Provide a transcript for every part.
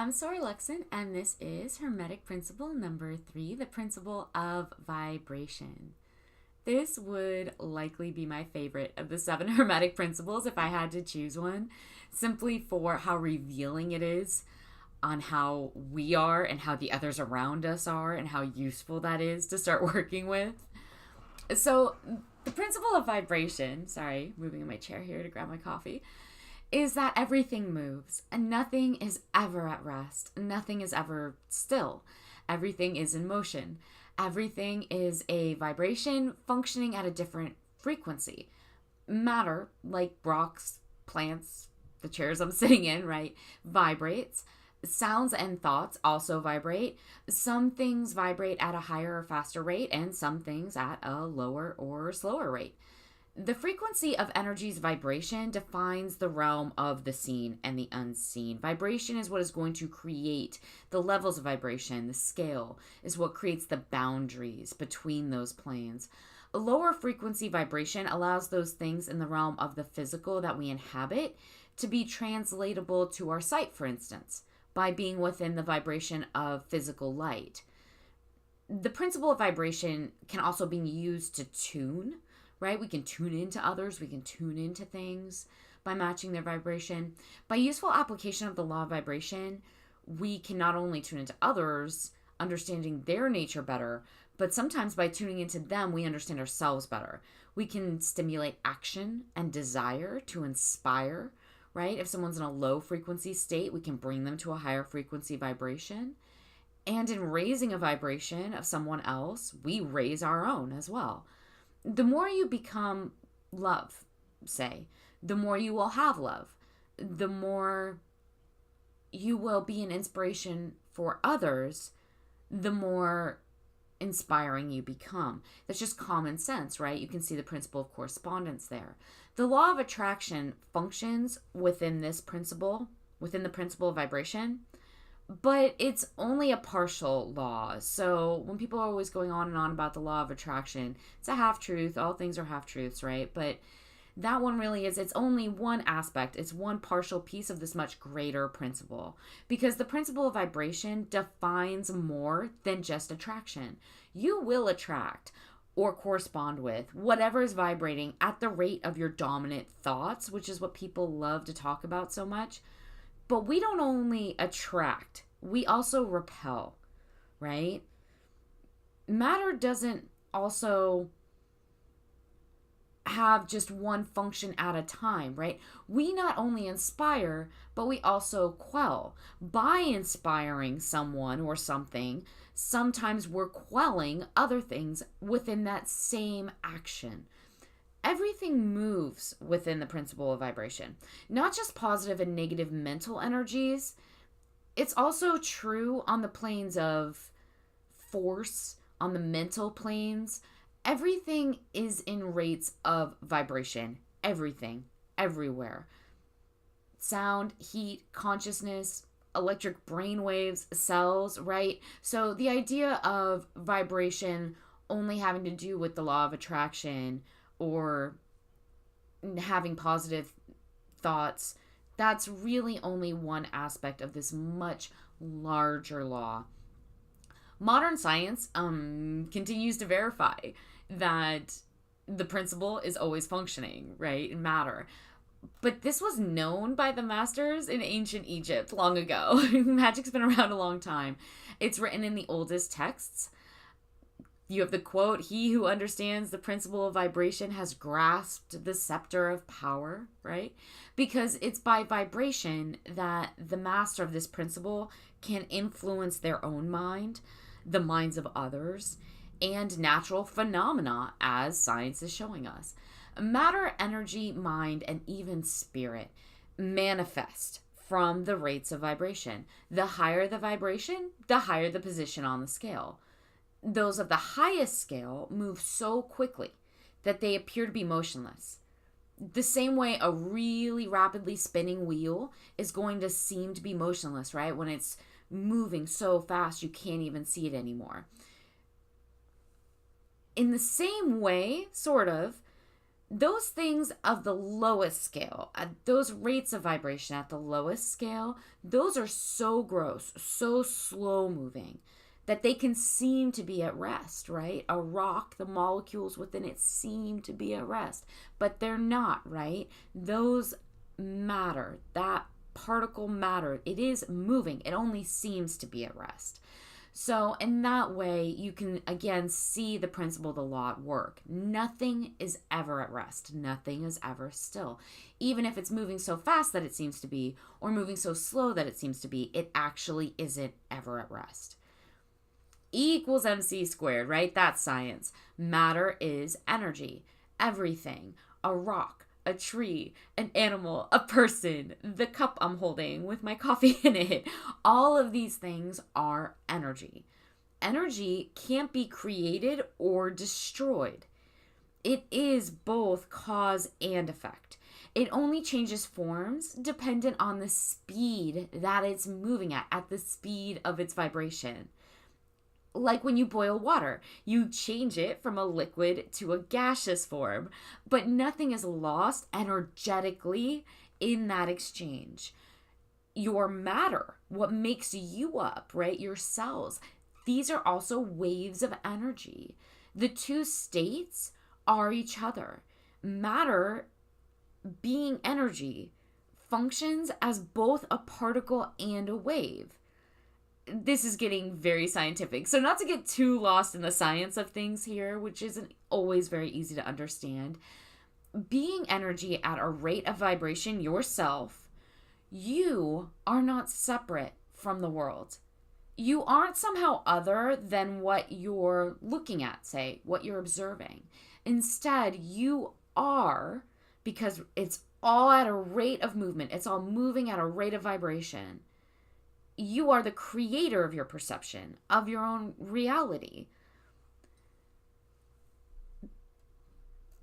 I'm Sora Luxon, and this is Hermetic Principle number 3, the principle of vibration. This would likely be my favorite of the 7 Hermetic principles if I had to choose one, simply for how revealing it is on how we are and how the others around us are and how useful that is to start working with. So, the principle of vibration, sorry, moving in my chair here to grab my coffee, is that everything moves and nothing is ever at rest. Nothing is ever still. Everything is in motion. Everything is a vibration functioning at a different frequency. Matter, like rocks, plants, the chairs I'm sitting in, right, vibrates. Sounds and thoughts also vibrate. Some things vibrate at a higher or faster rate, and some things at a lower or slower rate. The frequency of energy's vibration defines the realm of the seen and the unseen. Vibration is what is going to create the levels of vibration. The scale is what creates the boundaries between those planes. A lower frequency vibration allows those things in the realm of the physical that we inhabit to be translatable to our sight, for instance, by being within the vibration of physical light. The principle of vibration can also be used to tune, right? We can tune into others, we can tune into things by matching their vibration. By useful application of the law of vibration, we can not only tune into others, understanding their nature better, but sometimes by tuning into them, we understand ourselves better. We can stimulate action and desire to inspire, right? If someone's in a low frequency state, we can bring them to a higher frequency vibration. And in raising a vibration of someone else, we raise our own as well. The more you become love, say, the more you will have love. The more you will be an inspiration for others, the more inspiring you become. That's just common sense, right? You can see the principle of correspondence there. The law of attraction functions within this principle, within the principle of vibration, but it's only a partial law. So when people are always going on and on about the law of attraction, it's a half-truth. All things are half-truths, right? But that one really is, it's only one aspect. It's one partial piece of this much greater principle. Because the principle of vibration defines more than just attraction. You will attract or correspond with whatever is vibrating at the rate of your dominant thoughts, which is what people love to talk about so much. But we don't only attract, we also repel, right? Matter doesn't also have just one function at a time, right? We not only inspire, but we also quell. By inspiring someone or something, sometimes we're quelling other things within that same action. Everything moves within the principle of vibration, not just positive and negative mental energies. It's also true on the planes of force, on the mental planes. Everything is in rates of vibration. Everything, everywhere. Sound, heat, consciousness, electric brain waves, cells, right? So the idea of vibration only having to do with the law of attraction or having positive thoughts, that's really only one aspect of this much larger law. Modern science continues to verify that the principle is always functioning, right, in matter. But this was known by the masters in ancient Egypt long ago. Magic's been around a long time. It's written in the oldest texts. You have the quote, "He who understands the principle of vibration has grasped the scepter of power," right? Because it's by vibration that the master of this principle can influence their own mind, the minds of others, and natural phenomena, as science is showing us. Matter, energy, mind, and even spirit manifest from the rates of vibration. The higher the vibration, the higher the position on the scale. Those of the highest scale move so quickly that they appear to be motionless. The same way a really rapidly spinning wheel is going to seem to be motionless, right? When it's moving so fast, you can't even see it anymore. In the same way, sort of, Those things of the lowest scale, at those rates of vibration at the lowest scale, those are so gross, so slow moving that they can seem to be at rest, right? A rock, the molecules within it seem to be at rest, but they're not, right? Those matter, that particle matter, it is moving. It only seems to be at rest. So in that way, you can again see the principle of the law at work. Nothing is ever at rest. Nothing is ever still. Even if it's moving so fast that it seems to be, or moving so slow that it seems to be, it actually isn't ever at rest. E equals mc squared, right? That's science. Matter is energy. Everything. A rock, a tree, an animal, a person, the cup I'm holding with my coffee in it. All of these things are energy. Energy can't be created or destroyed. It is both cause and effect. It only changes forms dependent on the speed that it's moving at the speed of its vibration. Like when you boil water, you change it from a liquid to a gaseous form, but nothing is lost energetically in that exchange. Your matter, what makes you up, right? Your cells, these are also waves of energy. The two states are each other. Matter, being energy, functions as both a particle and a wave. This is getting very scientific. So not to get too lost in the science of things here, which isn't always very easy to understand, being energy at a rate of vibration yourself, you are not separate from the world. You aren't somehow other than what you're looking at, say, what you're observing. Instead, you are, because it's all at a rate of movement. It's all moving at a rate of vibration. You are the creator of your perception, of your own reality.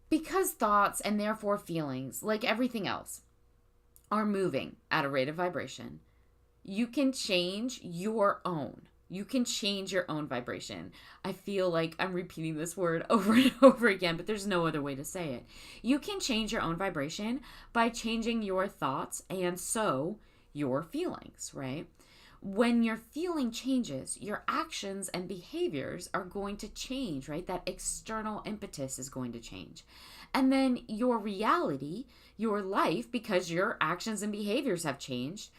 Because thoughts and therefore feelings, like everything else, are moving at a rate of vibration, you can change your own. You can change your own vibration. I feel like I'm repeating this word over and over again, but there's no other way to say it. You can change your own vibration by changing your thoughts and so your feelings, right? When your feeling changes, your actions and behaviors are going to change, right? That external impetus is going to change. And then your reality, your life, because your actions and behaviors have changed,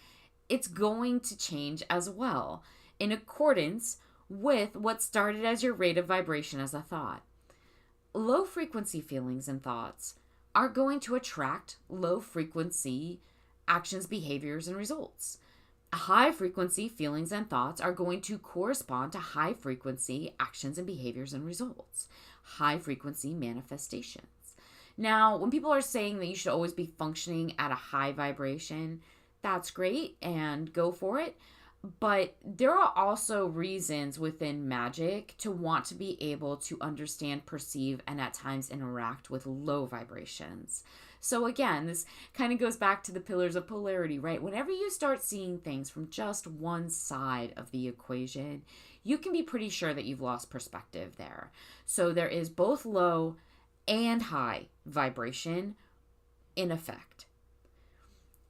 it's going to change as well in accordance with what started as your rate of vibration as a thought. Low frequency feelings and thoughts are going to attract low frequency actions, behaviors, and results. High frequency feelings and thoughts are going to correspond to high frequency actions and behaviors and results, high frequency manifestations. Now, when people are saying that you should always be functioning at a high vibration, that's great and go for it. But there are also reasons within magic to want to be able to understand, perceive, and at times interact with low vibrations. So again, this kind of goes back to the pillars of polarity, right? Whenever you start seeing things from just one side of the equation, you can be pretty sure that you've lost perspective there. So there is both low and high vibration in effect.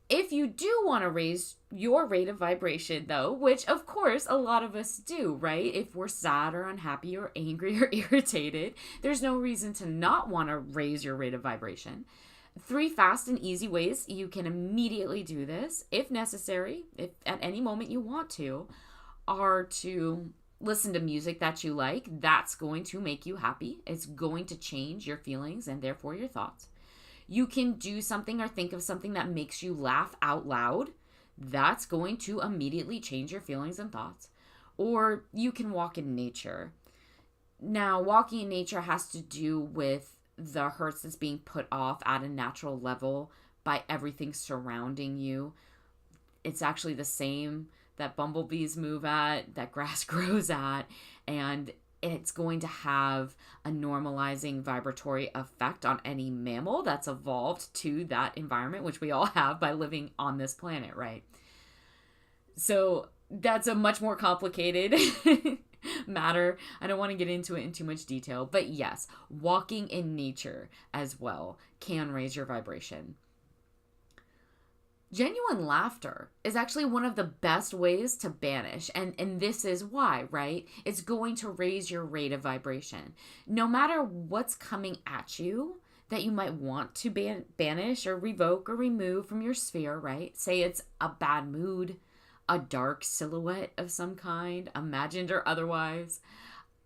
If you do want to raise your rate of vibration, though, which of course a lot of us do, right? If we're sad or unhappy or angry or irritated, there's no reason to not want to raise your rate of vibration. 3 fast and easy ways you can immediately do this, if necessary, if at any moment you want to, are to listen to music that you like. That's going to make you happy. It's going to change your feelings and therefore your thoughts. You can do something or think of something that makes you laugh out loud. That's going to immediately change your feelings and thoughts. Or you can walk in nature. Now, walking in nature has to do with the hertz that's being put off at a natural level by everything surrounding you. It's actually the same that bumblebees move at, that grass grows at, and it's going to have a normalizing vibratory effect on any mammal that's evolved to that environment, which we all have by living on this planet, right? So that's a much more complicated matter. I don't want to get into it in too much detail, but yes, walking in nature as well can raise your vibration. Genuine laughter is actually one of the best ways to banish. And this is why, right? It's going to raise your rate of vibration. No matter what's coming at you that you might want to banish or revoke or remove from your sphere, right? Say it's a bad mood, a dark silhouette of some kind, imagined or otherwise,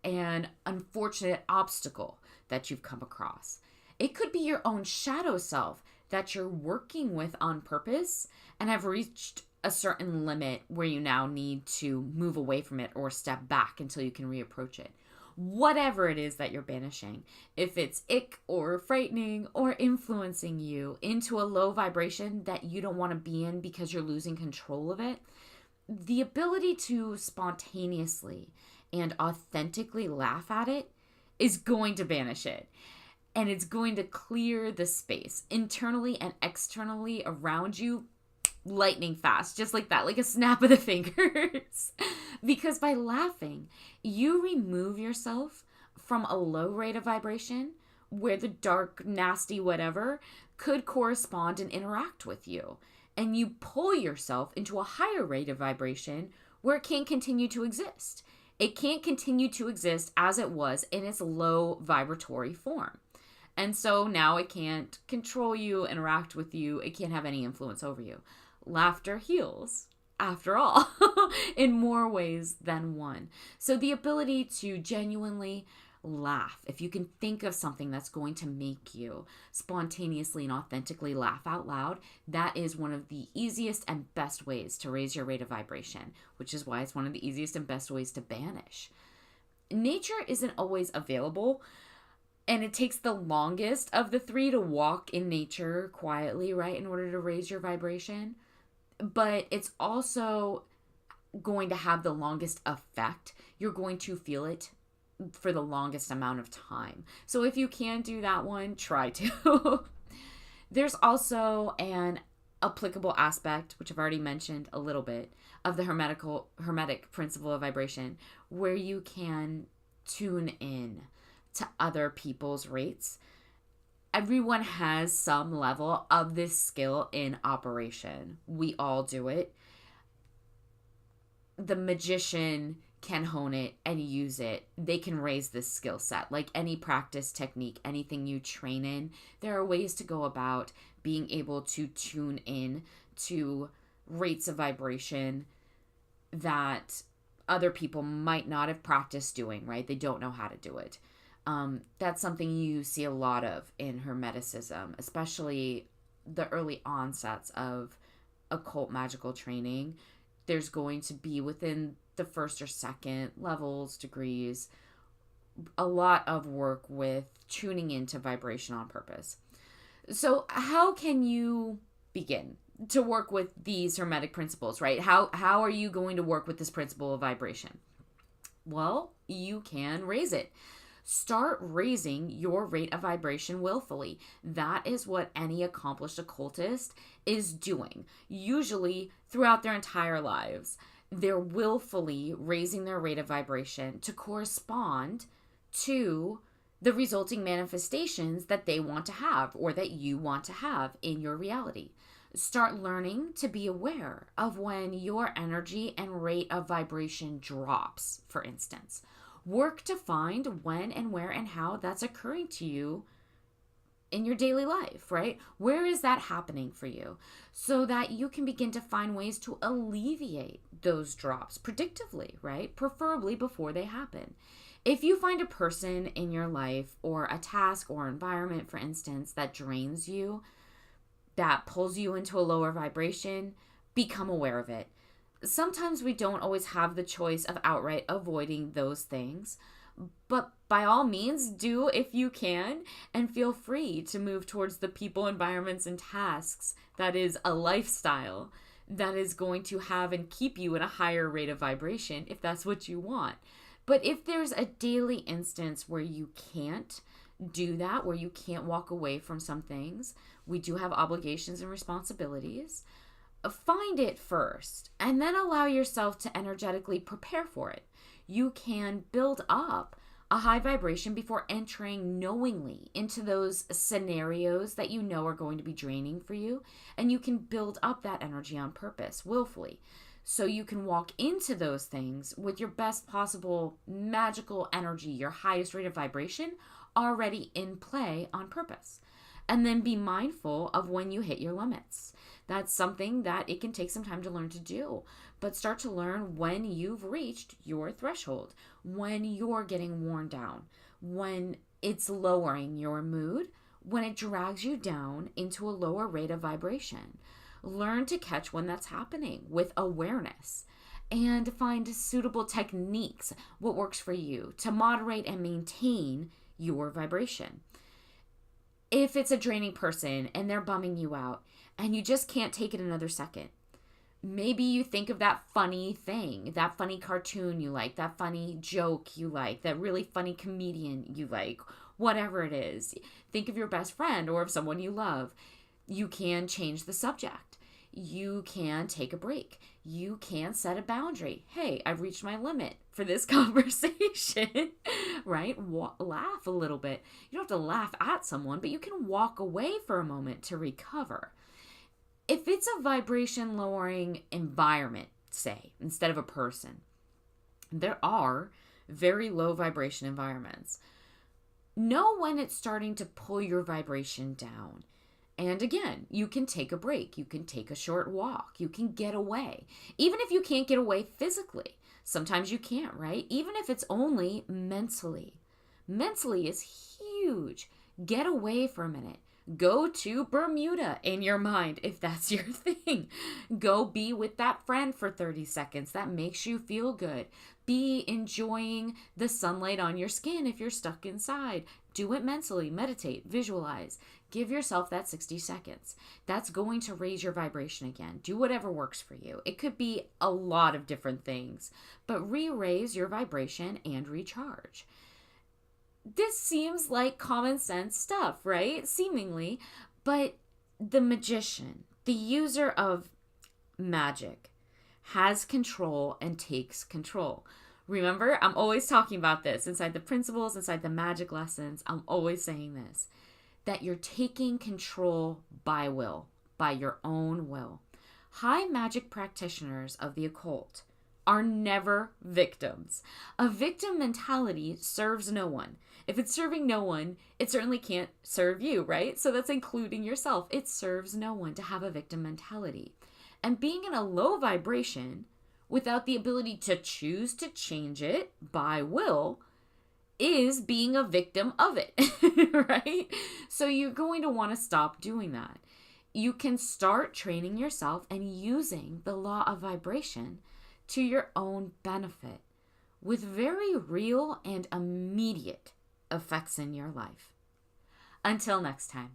an unfortunate obstacle that you've come across. It could be your own shadow self that you're working with on purpose and have reached a certain limit where you now need to move away from it or step back until you can reapproach it. Whatever it is that you're banishing, if it's ick or frightening or influencing you into a low vibration that you don't want to be in because you're losing control of it, the ability to spontaneously and authentically laugh at it is going to banish it. And it's going to clear the space internally and externally around you lightning fast, just like that, like a snap of the fingers. Because by laughing, you remove yourself from a low rate of vibration where the dark, nasty whatever could correspond and interact with you. And you pull yourself into a higher rate of vibration where it can't continue to exist. It can't continue to exist as it was in its low vibratory form. And so now it can't control you, interact with you. It can't have any influence over you. Laughter heals, after all, in more ways than one. So the ability to genuinely laugh, if you can think of something that's going to make you spontaneously and authentically laugh out loud, that is one of the easiest and best ways to raise your rate of vibration, which is why it's one of the easiest and best ways to banish. Nature isn't always available. And it takes the longest of the three to walk in nature quietly, right, in order to raise your vibration. But it's also going to have the longest effect. You're going to feel it for the longest amount of time. So if you can do that one, try to. There's also an applicable aspect, which I've already mentioned a little bit, of the Hermetic principle of vibration, where you can tune in to other people's rates. Everyone has some level of this skill in operation. We all do it. The magician can hone it and use it. They can raise this skill set. Like any practice technique, anything you train in, there are ways to go about being able to tune in to rates of vibration that other people might not have practiced doing, right? They don't know how to do it. That's something you see a lot of in Hermeticism, especially the early onsets of occult magical training. There's going to be within the first or second levels, degrees, a lot of work with tuning into vibration on purpose. So how can you begin to work with these Hermetic principles, right? How are you going to work with this principle of vibration? Well, you can raise it. Start raising your rate of vibration willfully. That is what any accomplished occultist is doing, usually throughout their entire lives. They're willfully raising their rate of vibration to correspond to the resulting manifestations that they want to have or that you want to have in your reality. Start learning to be aware of when your energy and rate of vibration drops, for instance. Work to find when and where and how that's occurring to you in your daily life, right? Where is that happening for you? So that you can begin to find ways to alleviate those drops predictively, right? Preferably before they happen. If you find a person in your life or a task or environment, for instance, that drains you, that pulls you into a lower vibration, become aware of it. Sometimes we don't always have the choice of outright avoiding those things, but by all means, do if you can, and feel free to move towards the people, environments, and tasks that is a lifestyle that is going to have and keep you in a higher rate of vibration if that's what you want. But if there's a daily instance where you can't do that, where you can't walk away from some things, we do have obligations and responsibilities. Find it first and then allow yourself to energetically prepare for it. You can build up a high vibration before entering knowingly into those scenarios that you know are going to be draining for you. And you can build up that energy on purpose, willfully. So you can walk into those things with your best possible magical energy, your highest rate of vibration already in play on purpose. And then be mindful of when you hit your limits. That's something that it can take some time to learn to do, but start to learn when you've reached your threshold, when you're getting worn down, when it's lowering your mood, when it drags you down into a lower rate of vibration. Learn to catch when that's happening with awareness and find suitable techniques, what works for you to moderate and maintain your vibration. If it's a draining person and they're bumming you out and you just can't take it another second, maybe you think of that funny thing, that funny cartoon you like, that funny joke you like, that really funny comedian you like, whatever it is. Think of your best friend or of someone you love. You can change the subject. You can take a break. You can set a boundary. Hey, I've reached my limit for this conversation, right? Laugh a little bit. You don't have to laugh at someone, but you can walk away for a moment to recover. If it's a vibration lowering environment, say, instead of a person, there are very low vibration environments. Know when it's starting to pull your vibration down. And again, you can take a break. You can take a short walk. You can get away. Even if you can't get away physically, sometimes you can't, right? Even if it's only mentally. Mentally is huge. Get away for a minute. Go to Bermuda in your mind if that's your thing. Go be with that friend for 30 seconds. That makes you feel good. Be enjoying the sunlight on your skin if you're stuck inside. Do it mentally. Meditate. Visualize. Give yourself that 60 seconds. That's going to raise your vibration again. Do whatever works for you. It could be a lot of different things, but re-raise your vibration and recharge. This seems like common sense stuff, right? Seemingly, but the magician, the user of magic, has control and takes control. Remember, I'm always talking about this inside the principles, inside the magic lessons. I'm always saying this, that you're taking control by will, by your own will. High magic practitioners of the occult are never victims. A victim mentality serves no one. If it's serving no one, it certainly can't serve you, right? So that's including yourself. It serves no one to have a victim mentality. And being in a low vibration without the ability to choose to change it by will is being a victim of it, right? So you're going to want to stop doing that. You can start training yourself and using the law of vibration to your own benefit with very real and immediate effects in your life. Until next time.